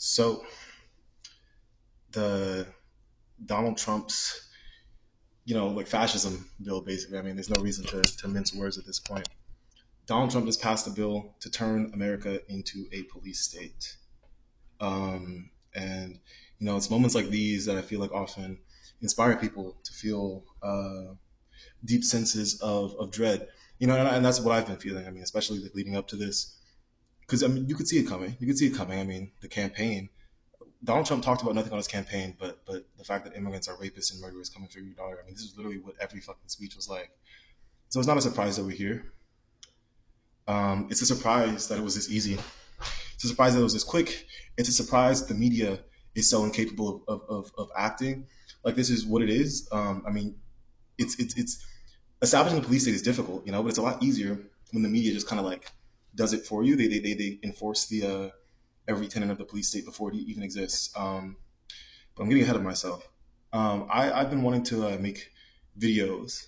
So the Donald Trump's, like fascism bill, basically. I mean, there's no reason to mince words at this point. Donald Trump has passed a bill to turn America into a police state. And, it's moments like these that I feel like often inspire people to feel deep senses of dread. And that's what I've been feeling. I mean, especially like leading up to this. Because, I mean, you could see it coming. You could see it coming. I mean, the campaign. Donald Trump talked about nothing on his campaign, but the fact that immigrants are rapists and murderers coming for your daughter. I mean, this is literally what every fucking speech was like. So it's not a surprise that we're here. It's a surprise that it was this easy. It's a surprise that it was this quick. It's a surprise the media is so incapable of acting. Like this is what it is. I mean, it's establishing a police state is difficult, but it's a lot easier when the media just kind of like does it for you. They enforce the every tenet of the police state before it even exists. But I'm getting ahead of myself. I've been wanting to make videos,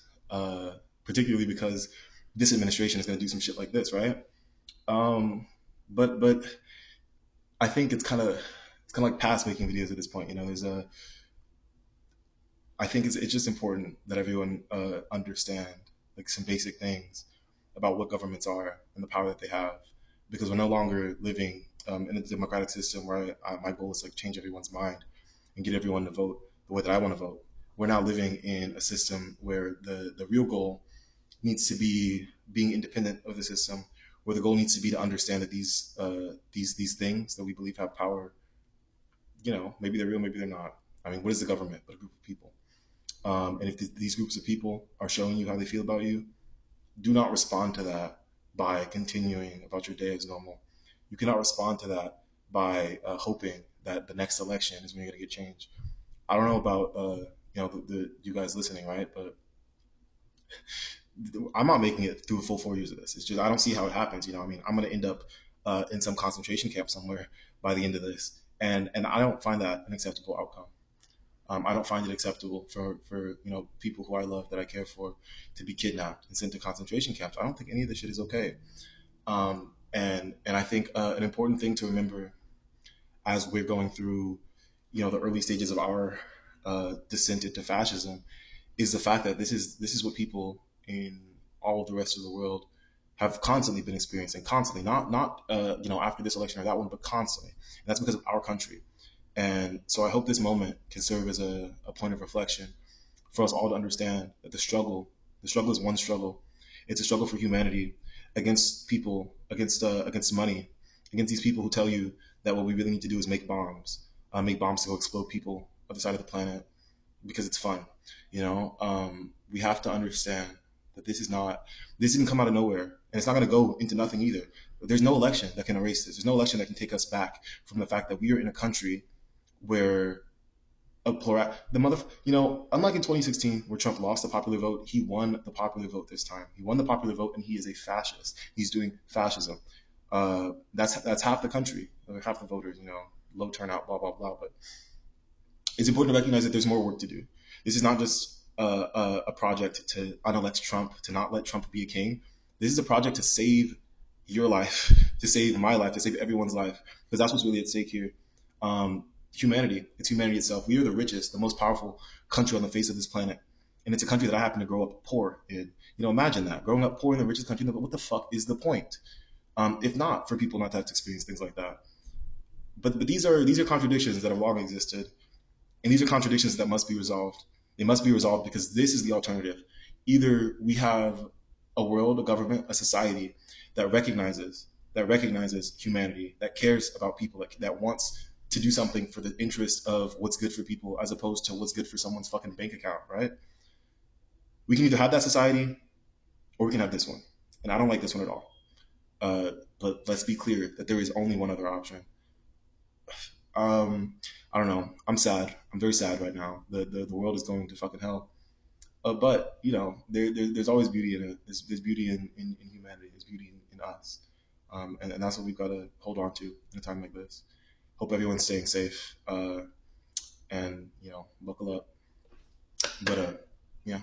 particularly because this administration is going to do some shit like this, right? Um, but I think it's kind of like past making videos at this point. There's a I think it's just important that everyone understand like some basic things about what governments are and the power that they have, because we're no longer living in a democratic system where my goal is to like change everyone's mind and get everyone to vote the way that I want to vote. We're now living in a system where the real goal needs to be being independent of the system, where the goal needs to be to understand that these things that we believe have power, maybe they're real, maybe they're not. I mean, what is the government but a group of people? And if these groups of people are showing you how they feel about you, do not respond to that by continuing about your day as normal. You cannot respond to that by hoping that the next election is when you're going to get change. I don't know about you guys listening, right? But I'm not making it through a full 4 years of this. It's just I don't see how it happens. I mean, I'm going to end up in some concentration camp somewhere by the end of this, and I don't find that an acceptable outcome. I don't find it acceptable for people who I love that I care for to be kidnapped and sent to concentration camps. I don't think any of this shit is okay. And I think an important thing to remember as we're going through the early stages of our descent into fascism is the fact that this is what people in all of the rest of the world have constantly been experiencing, constantly, not after this election or that one, but constantly. And that's because of our country. And so I hope this moment can serve as a point of reflection for us all to understand that the struggle is one struggle. It's a struggle for humanity against people, against money, against these people who tell you that what we really need to do is make bombs to go explode people other side of the planet because it's fun. We have to understand that this didn't come out of nowhere, and it's not going to go into nothing either. There's no election that can erase this. There's no election that can take us back from the fact that we are in a country where unlike in 2016 where Trump lost the popular vote, he won the popular vote this time. He won the popular vote, and he is a fascist. He's doing fascism. That's half the country, half the voters. Low turnout, blah blah blah. But it's important to recognize that there's more work to do. This is not just a project to unelect Trump, to not let Trump be a king. This is a project to save your life, to save my life, to save everyone's life, because that's what's really at stake here. Humanity. It's humanity itself. We are the richest, the most powerful country on the face of this planet. And it's a country that I happen to grow up poor in. Imagine that. Growing up poor in the richest country, but what the fuck is the point? If not for people not to have to experience things like that. But these are contradictions that have long existed, and these are contradictions that must be resolved. They must be resolved because this is the alternative. Either we have a world, a government, a society that recognizes humanity, that cares about people, that wants to do something for the interest of what's good for people as opposed to what's good for someone's fucking bank account, right? We can either have that society or we can have this one. And I don't like this one at all. But let's be clear that there is only one other option. Um, I don't know. I'm sad. I'm very sad right now. The world is going to fucking hell. But there's always beauty in it. There's beauty in humanity. There's beauty in us, and that's what we've got to hold on to in a time like this. Hope everyone's staying safe, and buckle up. But yeah.